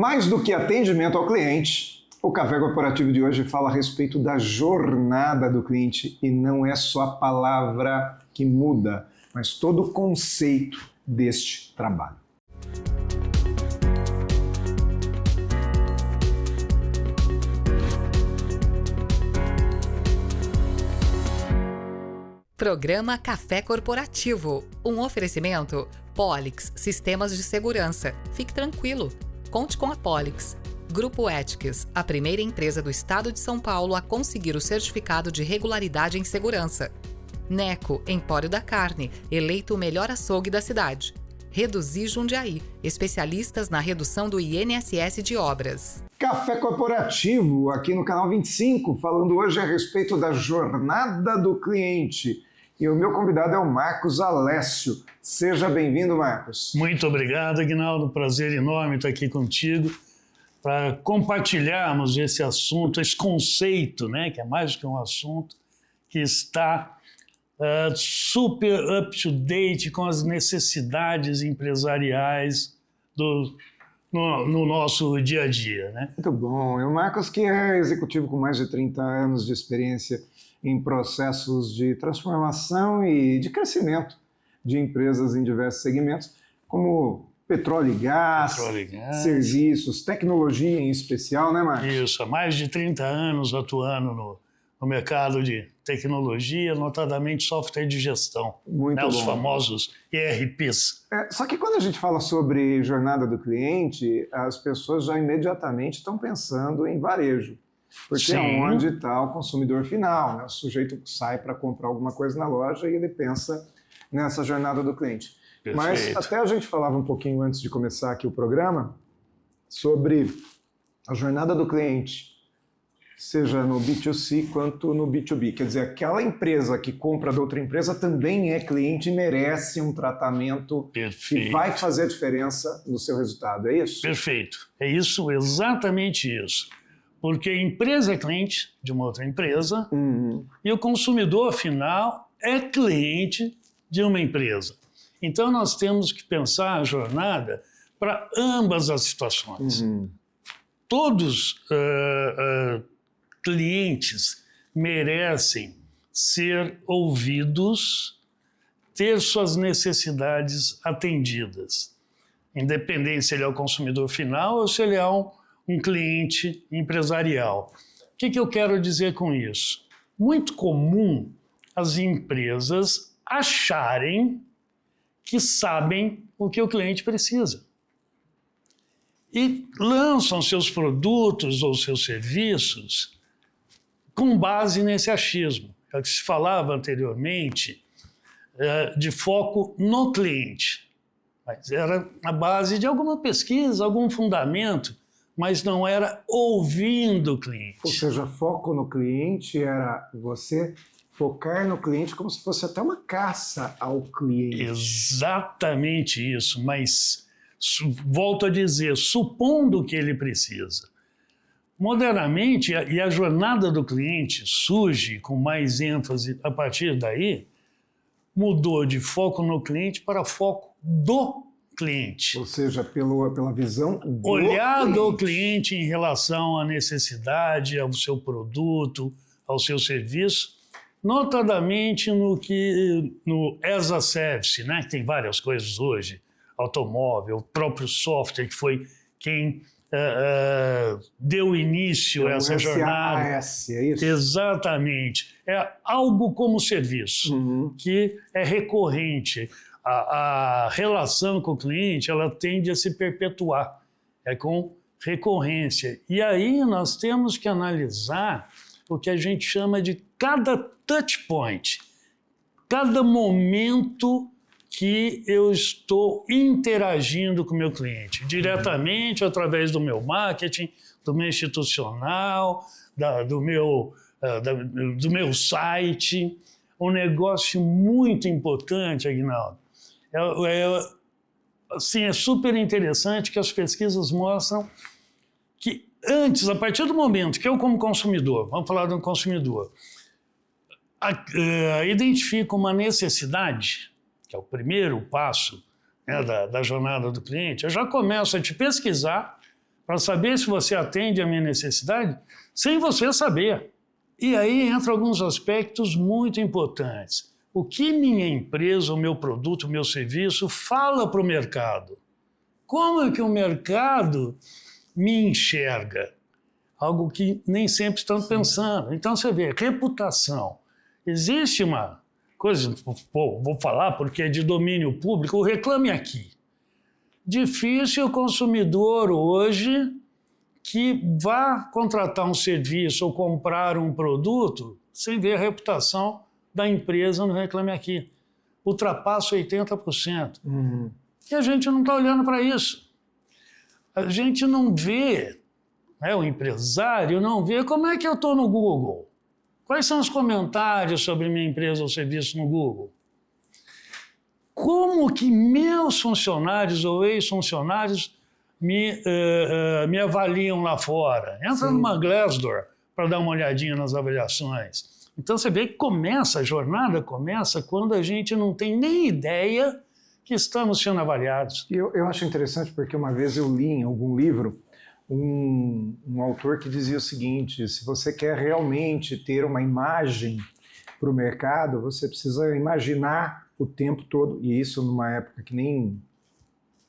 Mais do que atendimento ao cliente, o Café Corporativo de hoje fala a respeito da jornada do cliente e não é só a palavra que muda, mas todo o conceito deste trabalho. Programa Café Corporativo, um oferecimento Polix Sistemas de Segurança. Fique tranquilo, conte com a Polix. Grupo Ethics, a primeira empresa do estado de São Paulo a conseguir o certificado de regularidade em segurança. Neco, Empório da Carne, eleito o melhor açougue da cidade. Reduzir Jundiaí, especialistas na redução do INSS de obras. Café Corporativo, aqui no canal 25, falando hoje a respeito da jornada do cliente. E o meu convidado é o Marcos Alessio. Seja bem-vindo, Marcos. Muito obrigado, Aguinaldo. Prazer enorme estar aqui contigo para compartilharmos esse assunto, esse conceito, né, que é mais do que um assunto, que está super up-to-date com as necessidades empresariais no nosso dia a dia, né? Muito bom. E o Marcos, que é executivo com mais de 30 anos de experiência em processos de transformação e de crescimento de empresas em diversos segmentos, como petróleo e gás, serviços, tecnologia em especial, né, Marcos? Isso, há mais de 30 anos atuando no mercado de tecnologia, notadamente software de gestão, Muito bom. Os famosos ERPs. Só que quando a gente fala sobre jornada do cliente, as pessoas já imediatamente estão pensando em varejo, porque Sim. é onde está o consumidor final, né? O sujeito que sai para comprar alguma coisa na loja e ele pensa nessa jornada do cliente. Perfeito. Mas até a gente falava um pouquinho antes de começar aqui o programa sobre a jornada do cliente, seja no B2C quanto no B2B. Quer dizer, aquela empresa que compra da outra empresa também é cliente e merece um tratamento Perfeito. que vai fazer a diferença no seu resultado, é isso? Perfeito. É isso, exatamente isso. Porque a empresa é cliente de uma outra empresa e o consumidor final é cliente de uma empresa. Então nós temos que pensar a jornada para ambas as situações. Todos clientes merecem ser ouvidos, ter suas necessidades atendidas, independente se ele é o consumidor final ou se ele é um cliente empresarial. O que eu quero dizer com isso? Muito comum as empresas acharem que sabem o que o cliente precisa e lançam seus produtos ou seus serviços com base nesse achismo. É o que se falava anteriormente de foco no cliente. Mas era a base de alguma pesquisa, algum fundamento, mas não era ouvindo o cliente. Ou seja, foco no cliente era você focar no cliente como se fosse até uma caça ao cliente. Exatamente isso, mas volto a dizer, supondo que ele precisa. Modernamente, e a jornada do cliente surge com mais ênfase a partir daí, mudou de foco no cliente para foco do cliente. Ou seja, pela visão do olhar cliente. do cliente em relação à necessidade, ao seu produto, ao seu serviço, notadamente no as a service, né? Que tem várias coisas hoje, automóvel, o próprio software, que foi quem deu início a essa jornada. SAS, é isso? Exatamente. É algo como serviço, que é recorrente. A relação com o cliente, ela tende a se perpetuar, é com recorrência. E aí nós temos que analisar o que a gente chama de cada touch point, cada momento que eu estou interagindo com o meu cliente, diretamente através do meu marketing, do meu institucional, do meu site. Um negócio muito importante, Aguinaldo, assim, é super interessante que as pesquisas mostram que antes, a partir do momento que eu como consumidor, vamos falar de um consumidor, identifico uma necessidade, que é o primeiro passo, né, da jornada do cliente, eu já começo a te pesquisar para saber se você atende a minha necessidade sem você saber. E aí entram alguns aspectos muito importantes. O que minha empresa, o meu produto, o meu serviço fala para o mercado? Como é que o mercado me enxerga? Algo que nem sempre estão pensando. Então você vê, reputação. Existe uma coisa, vou falar porque é de domínio público, o Reclame Aqui. Difícil o consumidor hoje que vá contratar um serviço ou comprar um produto sem ver a reputação da empresa no Reclame Aqui. Ultrapassa 80%. E a gente não está olhando para isso. A gente não vê, né, o empresário não vê como é que eu estou no Google. Quais são os comentários sobre minha empresa ou serviço no Google? Como que meus funcionários ou ex-funcionários me avaliam lá fora? Entra numa Glassdoor para dar uma olhadinha nas avaliações. Então você vê que a jornada começa quando a gente não tem nem ideia que estamos sendo avaliados. Eu acho interessante porque uma vez eu li em algum livro um autor que dizia o seguinte: se você quer realmente ter uma imagem para o mercado, você precisa imaginar o tempo todo, e isso numa época que nem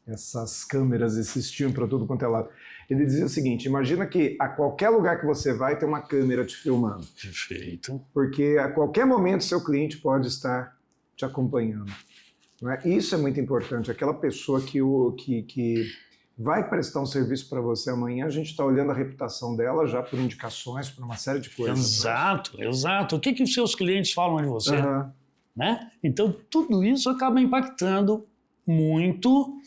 essas câmeras existiam para tudo quanto é lado. Ele dizia o seguinte: imagina que a qualquer lugar que você vai tem uma câmera te filmando. Perfeito. Porque a qualquer momento seu cliente pode estar te acompanhando. Não é? Isso é muito importante. Aquela pessoa que vai prestar um serviço para você amanhã, a gente está olhando a reputação dela já por indicações, por uma série de coisas. Exato, exato. O que os seus clientes falam de você? Né? Então, tudo isso acaba impactando muito,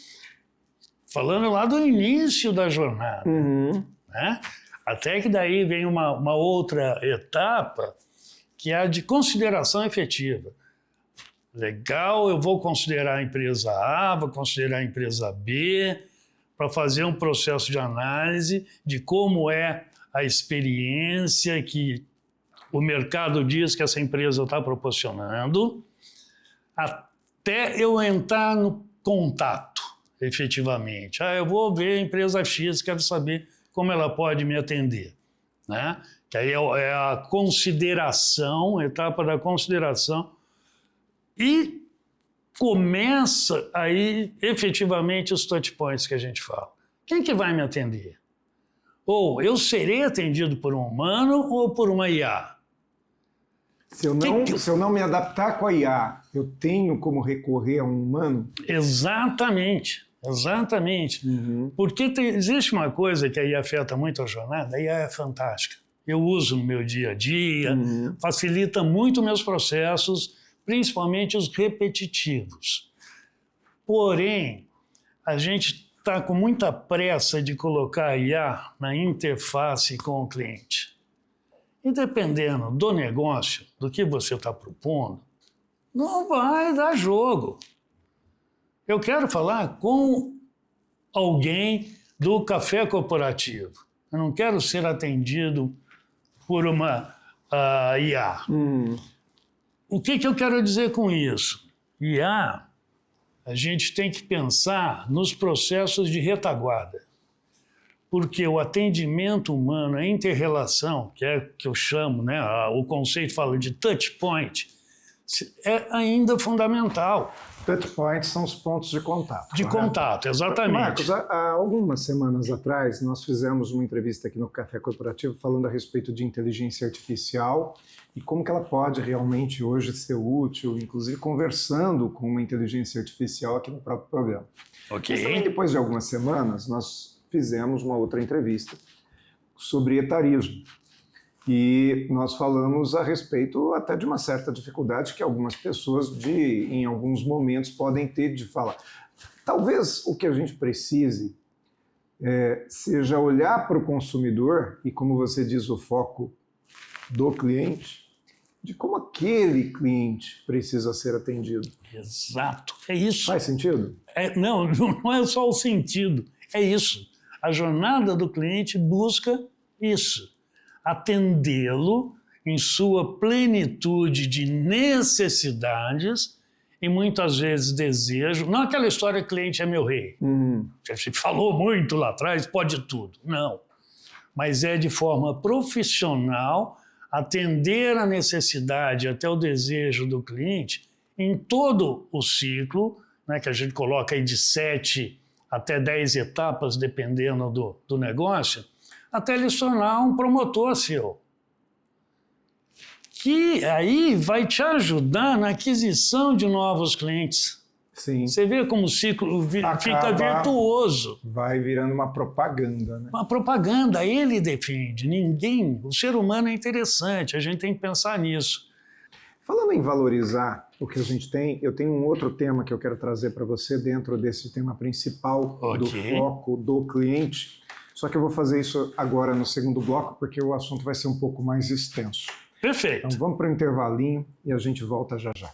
falando lá do início da jornada. Né? Até que daí vem uma outra etapa, que é a de consideração efetiva. Legal, eu vou considerar a empresa A, vou considerar a empresa B, para fazer um processo de análise de como é a experiência que o mercado diz que essa empresa está proporcionando, até eu entrar no contato, efetivamente. Eu vou ver a empresa X, quero saber como ela pode me atender. Né? Que aí é a consideração, a etapa da consideração, e começa aí, efetivamente, os touch points que a gente fala. Quem que vai me atender? Ou eu serei atendido por um humano ou por uma IA? Se eu não me adaptar com a IA, eu tenho como recorrer a um humano? Exatamente, exatamente. Porque existe uma coisa que aí afeta muito a jornada, a IA é fantástica. Eu uso no meu dia a dia, facilita muito meus processos, principalmente os repetitivos. Porém, a gente está com muita pressa de colocar a IA na interface com o cliente. E dependendo do negócio, do que você está propondo, não vai dar jogo. Eu quero falar com alguém do café corporativo. Eu não quero ser atendido por uma IA. O que eu quero dizer com isso? IA, a gente tem que pensar nos processos de retaguarda. Porque o atendimento humano, a inter-relação, que é o que eu chamo, né, o conceito fala de touch point, é ainda fundamental. Touch points são os pontos de contato. De contato, exatamente. Marcos, há algumas semanas atrás, nós fizemos uma entrevista aqui no Café Corporativo falando a respeito de inteligência artificial e como que ela pode realmente hoje ser útil, inclusive conversando com uma inteligência artificial aqui no próprio programa. Ok. Mas também depois de algumas semanas, nós fizemos uma outra entrevista sobre etarismo. E nós falamos a respeito até de uma certa dificuldade que algumas pessoas, em alguns momentos, podem ter de falar. Talvez o que a gente precise seja olhar para o consumidor e, como você diz, o foco do cliente, de como aquele cliente precisa ser atendido. Exato, é isso. Faz sentido? Não é só o sentido, é isso. A jornada do cliente busca isso. Atendê-lo em sua plenitude de necessidades e muitas vezes desejo. Não aquela história cliente é meu rei. A gente falou muito lá atrás, pode tudo. Não. Mas é de forma profissional atender a necessidade até o desejo do cliente em todo o ciclo, né, que a gente coloca aí de 7 até 10 etapas, dependendo do negócio, até ele se tornar um promotor seu. Que aí vai te ajudar na aquisição de novos clientes. Sim. Você vê como o ciclo fica virtuoso. Vai virando uma propaganda, né? Uma propaganda, ele defende, ninguém. O ser humano é interessante, a gente tem que pensar nisso. Falando em valorizar o que a gente tem, eu tenho um outro tema que eu quero trazer para você dentro desse tema principal do foco do cliente. Só que eu vou fazer isso agora no segundo bloco, porque o assunto vai ser um pouco mais extenso. Perfeito. Então vamos para o intervalinho e a gente volta já já.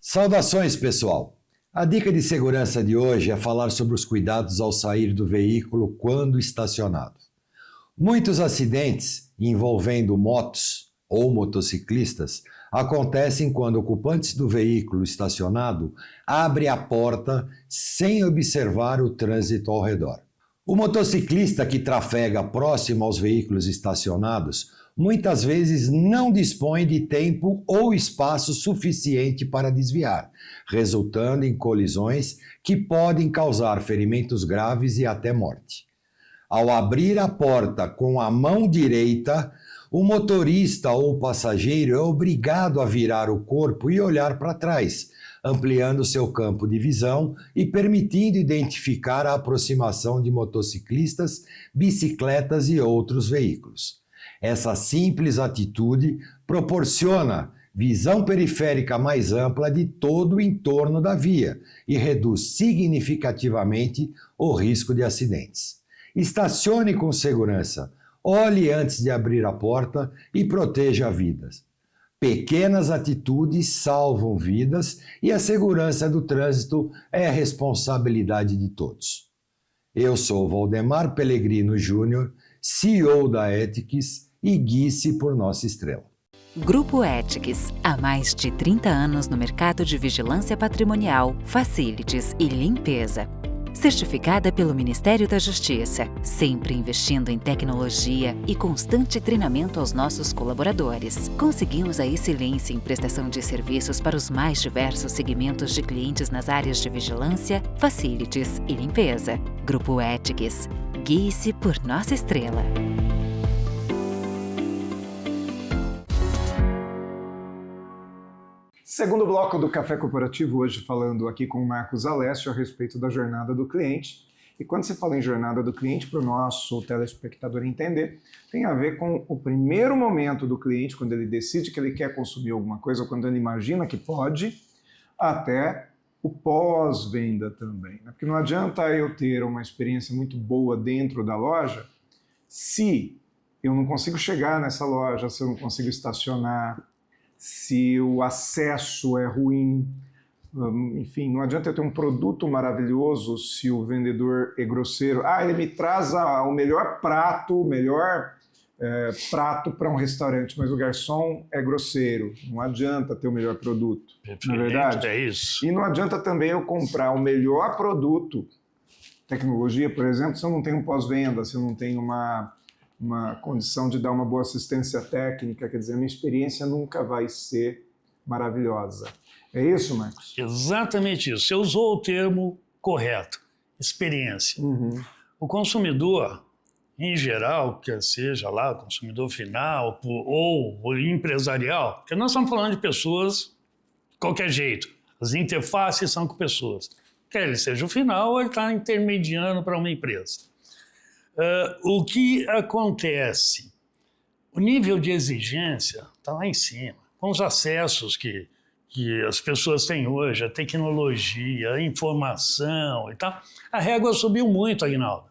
Saudações, pessoal! A dica de segurança de hoje é falar sobre os cuidados ao sair do veículo quando estacionado. Muitos acidentes envolvendo motos ou motociclistas acontecem quando ocupantes do veículo estacionado abrem a porta sem observar o trânsito ao redor. O motociclista que trafega próximo aos veículos estacionados muitas vezes não dispõe de tempo ou espaço suficiente para desviar, resultando em colisões que podem causar ferimentos graves e até morte. Ao abrir a porta com a mão direita, o motorista ou passageiro é obrigado a virar o corpo e olhar para trás, ampliando seu campo de visão e permitindo identificar a aproximação de motociclistas, bicicletas e outros veículos. Essa simples atitude proporciona visão periférica mais ampla de todo o entorno da via e reduz significativamente o risco de acidentes. Estacione com segurança, olhe antes de abrir a porta e proteja vidas. Pequenas atitudes salvam vidas e a segurança do trânsito é a responsabilidade de todos. Eu sou Valdemar Pellegrino Júnior, CEO da Ethics e guie-se por nossa estrela. Grupo Ethics, há mais de 30 anos no mercado de vigilância patrimonial, facilities e limpeza. Certificada pelo Ministério da Justiça, sempre investindo em tecnologia e constante treinamento aos nossos colaboradores. Conseguimos a excelência em prestação de serviços para os mais diversos segmentos de clientes nas áreas de vigilância, facilities e limpeza. Grupo Ethics, guie-se por nossa estrela. Segundo bloco do Café Corporativo, hoje falando aqui com o Marcos Alessio a respeito da jornada do cliente. E quando se fala em jornada do cliente, para o nosso telespectador entender, tem a ver com o primeiro momento do cliente, quando ele decide que ele quer consumir alguma coisa, ou quando ele imagina que pode, até o pós-venda também. Porque não adianta eu ter uma experiência muito boa dentro da loja se eu não consigo chegar nessa loja, se eu não consigo estacionar, se o acesso é ruim, enfim, não adianta eu ter um produto maravilhoso se o vendedor é grosseiro. Ele me traz o melhor prato, prato para um restaurante, mas o garçom é grosseiro. Não adianta ter o melhor produto, não é verdade? É isso. E não adianta também eu comprar o melhor produto, tecnologia, por exemplo, se eu não tenho um pós-venda, se eu não tenho uma condição de dar uma boa assistência técnica, quer dizer, a minha experiência nunca vai ser maravilhosa. É isso, Marcos? Exatamente isso. Você usou o termo correto, experiência. O consumidor, em geral, quer seja lá o consumidor final ou o empresarial, porque nós estamos falando de pessoas de qualquer jeito, as interfaces são com pessoas. Quer ele seja o final ou ele está intermediando para uma empresa. O que acontece? O nível de exigência está lá em cima. Com os acessos que as pessoas têm hoje, a tecnologia, a informação e tal, a régua subiu muito, Aguinaldo.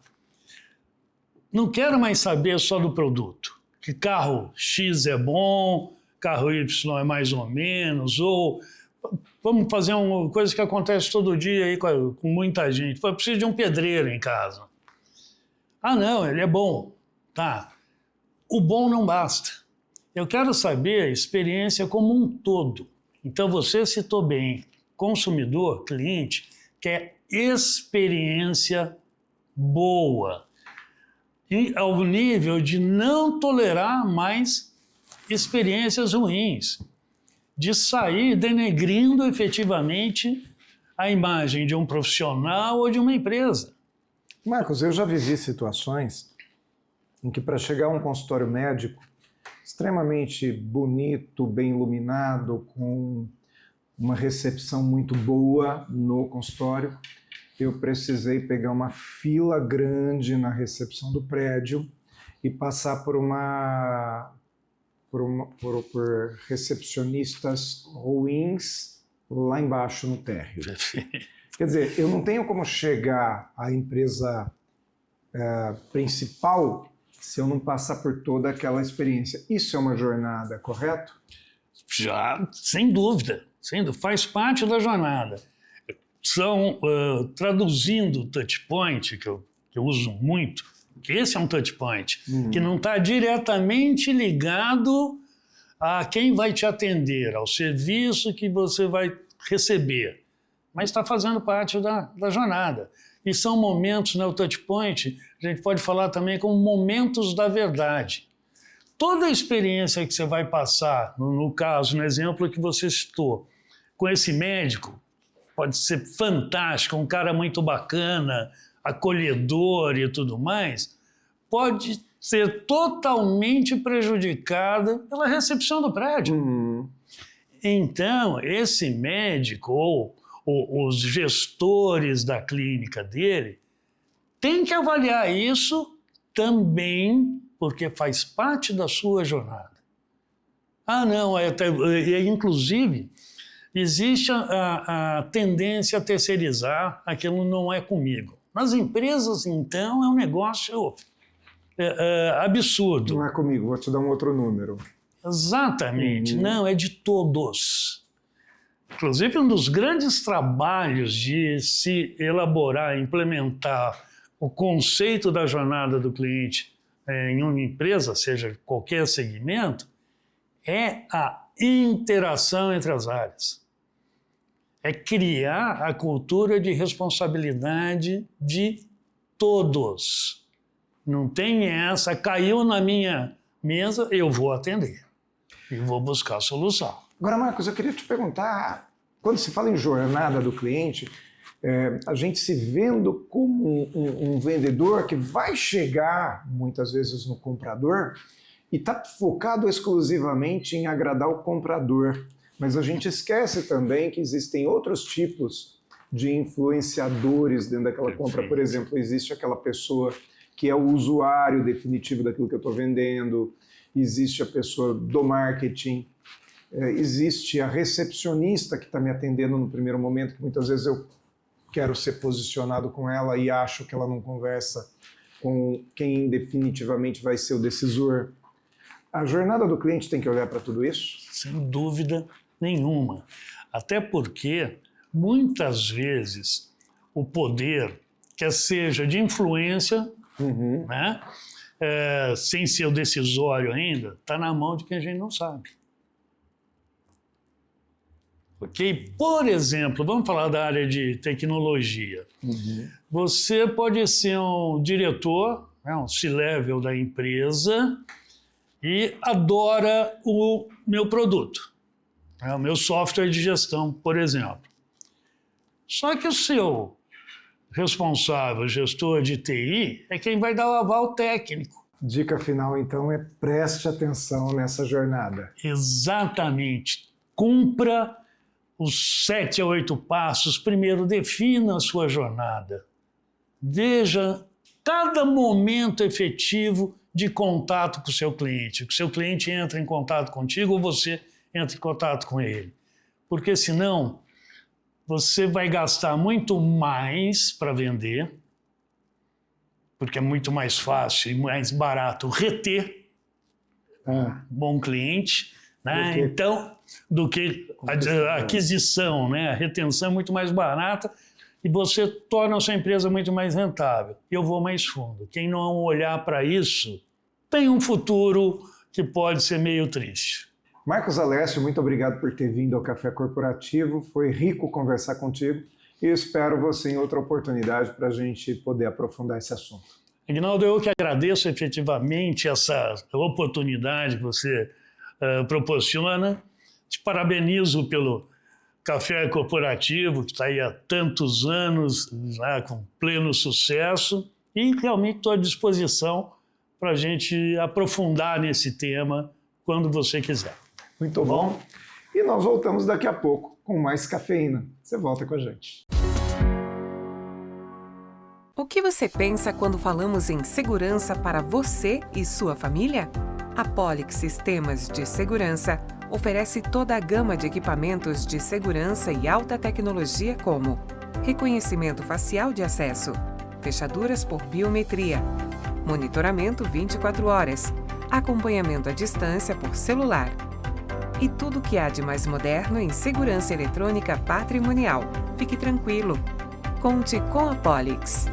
Não quero mais saber só do produto. Que carro X é bom, carro Y é mais ou menos, ou vamos fazer uma coisa que acontece todo dia aí com muita gente. Eu preciso de um pedreiro em casa. Não, ele é bom. Tá. O bom não basta. Eu quero saber a experiência como um todo. Então, você citou bem, consumidor, cliente, quer experiência boa. E ao nível de não tolerar mais experiências ruins, de sair denegrindo efetivamente a imagem de um profissional ou de uma empresa. Marcos, eu já vivi situações em que para chegar a um consultório médico extremamente bonito, bem iluminado, com uma recepção muito boa no consultório, eu precisei pegar uma fila grande na recepção do prédio e passar por recepcionistas ruins lá embaixo no térreo. Quer dizer, eu não tenho como chegar à empresa principal se eu não passar por toda aquela experiência. Isso é uma jornada, correto? Já, sem dúvida, faz parte da jornada. Traduzindo o touchpoint, que eu uso muito, que esse é um touchpoint, que não está diretamente ligado a quem vai te atender, ao serviço que você vai receber, mas está fazendo parte da jornada. E são momentos, né, o touchpoint, a gente pode falar também como momentos da verdade. Toda a experiência que você vai passar, no caso, no exemplo que você citou, com esse médico, pode ser fantástico, um cara muito bacana, acolhedor e tudo mais, pode ser totalmente prejudicada pela recepção do prédio. Então, esse médico ou os gestores da clínica dele têm que avaliar isso também, porque faz parte da sua jornada. Não, inclusive, existe a tendência a terceirizar, aquilo não é comigo. Nas empresas, então, é um negócio absurdo. Não é comigo, vou te dar um outro número. Exatamente, não, é de todos. Inclusive, um dos grandes trabalhos de se elaborar, implementar o conceito da jornada do cliente em uma empresa, seja qualquer segmento, é a interação entre as áreas. É criar a cultura de responsabilidade de todos. Não tem essa, caiu na minha mesa, eu vou atender e vou buscar a solução. Agora, Marcos, eu queria te perguntar, quando se fala em jornada do cliente, a gente se vendo como um vendedor que vai chegar, muitas vezes, no comprador e está focado exclusivamente em agradar o comprador. Mas a gente esquece também que existem outros tipos de influenciadores dentro daquela compra. Por exemplo, existe aquela pessoa que é o usuário definitivo daquilo que eu estou vendendo, existe a pessoa do marketing, existe a recepcionista que está me atendendo no primeiro momento, que muitas vezes eu quero ser posicionado com ela e acho que ela não conversa com quem definitivamente vai ser o decisor. A jornada do cliente tem que olhar para tudo isso? Sem dúvida nenhuma. Até porque, muitas vezes, o poder, quer seja de influência, né, sem ser o decisório ainda, está na mão de quem a gente não sabe. Ok? Por exemplo, vamos falar da área de tecnologia. Você pode ser um diretor, né, um C-level da empresa e adora o meu produto, né, o meu software de gestão, por exemplo. Só que o seu responsável, gestor de TI, é quem vai dar o aval técnico. Dica final, então, é preste atenção nessa jornada. Exatamente. Cumpra os 7 a 8 passos. Primeiro, defina a sua jornada. Veja cada momento efetivo de contato com o seu cliente. Que o seu cliente entra em contato contigo ou você entra em contato com ele. Porque senão você vai gastar muito mais para vender, porque é muito mais fácil e mais barato reter um bom cliente, né? Então, do que a aquisição, né? A retenção é muito mais barata e você torna a sua empresa muito mais rentável. Eu vou mais fundo. Quem não olhar para isso tem um futuro que pode ser meio triste. Marcos Alessio, muito obrigado por ter vindo ao Café Corporativo. Foi rico conversar contigo e espero você em outra oportunidade para a gente poder aprofundar esse assunto. Aguinaldo, eu que agradeço efetivamente essa oportunidade que você proporciona. Te parabenizo pelo Café Corporativo, que está aí há tantos anos, já com pleno sucesso, e realmente estou à disposição para a gente aprofundar nesse tema quando você quiser. Muito bom. E nós voltamos daqui a pouco com mais cafeína. Você volta com a gente. O que você pensa quando falamos em segurança para você e sua família? A Polix Sistemas de Segurança oferece toda a gama de equipamentos de segurança e alta tecnologia como reconhecimento facial de acesso, fechaduras por biometria, monitoramento 24 horas, acompanhamento à distância por celular e tudo o que há de mais moderno em segurança eletrônica patrimonial. Fique tranquilo. Conte com a Polix.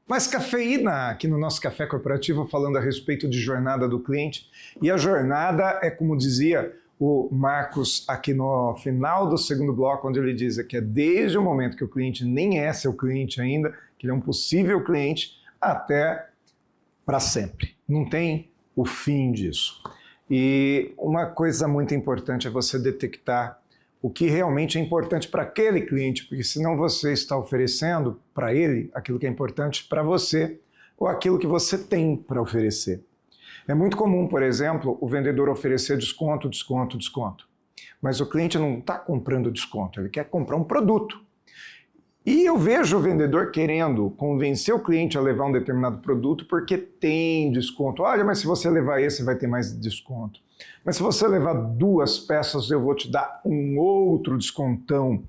Mais cafeína aqui no nosso Café Corporativo, falando a respeito de jornada do cliente. E a jornada é, como dizia o Marcos aqui no final do segundo bloco, onde ele diz que é desde o momento que o cliente nem é seu cliente ainda, que ele é um possível cliente, até para sempre. Não tem o fim disso. E uma coisa muito importante é você detectar o que realmente é importante para aquele cliente, porque senão você está oferecendo para ele aquilo que é importante para você ou aquilo que você tem para oferecer. É muito comum, por exemplo, o vendedor oferecer desconto, desconto, desconto. Mas o cliente não está comprando desconto, ele quer comprar um produto. E eu vejo o vendedor querendo convencer o cliente a levar um determinado produto porque tem desconto. Olha, mas se você levar esse, vai ter mais desconto. Mas se você levar 2 peças, eu vou te dar um outro descontão.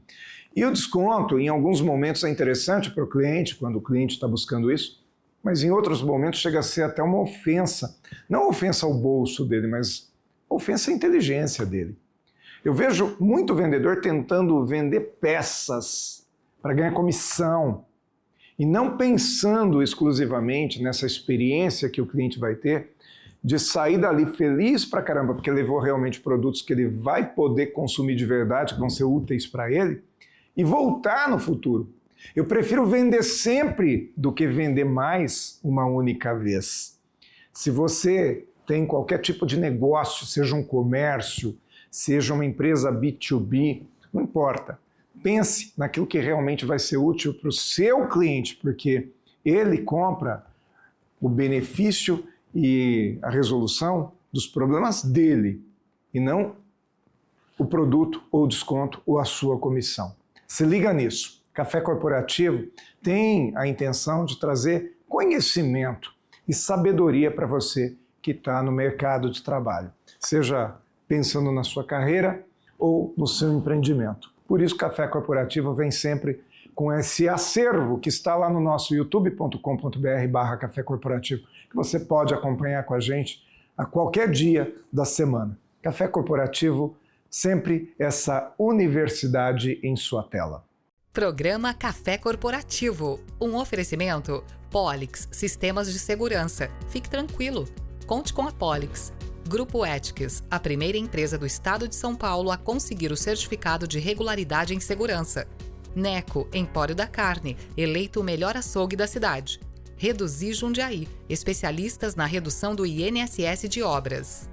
E o desconto, em alguns momentos, é interessante para o cliente, quando o cliente está buscando isso, mas em outros momentos chega a ser até uma ofensa. Não ofensa ao bolso dele, mas ofensa à inteligência dele. Eu vejo muito vendedor tentando vender peças para ganhar comissão e não pensando exclusivamente nessa experiência que o cliente vai ter de sair dali feliz pra caramba, porque levou realmente produtos que ele vai poder consumir de verdade, que vão ser úteis para ele, e voltar no futuro. Eu prefiro vender sempre do que vender mais uma única vez. Se você tem qualquer tipo de negócio, seja um comércio, seja uma empresa B2B, não importa. Pense naquilo que realmente vai ser útil para o seu cliente, porque ele compra o benefício e a resolução dos problemas dele, e não o produto ou o desconto ou a sua comissão. Se liga nisso. Café Corporativo tem a intenção de trazer conhecimento e sabedoria para você que está no mercado de trabalho, seja pensando na sua carreira ou no seu empreendimento. Por isso, Café Corporativo vem sempre com esse acervo que está lá no nosso youtube.com.br/Café Corporativo, que você pode acompanhar com a gente a qualquer dia da semana. Café Corporativo, sempre essa universidade em sua tela. Programa Café Corporativo, um oferecimento Polix Sistemas de Segurança. Fique tranquilo, conte com a Polix. Grupo Ethics, a primeira empresa do estado de São Paulo a conseguir o certificado de regularidade em segurança. Neco, Empório da Carne, eleito o melhor açougue da cidade. Reduzir Jundiaí, especialistas na redução do INSS de obras.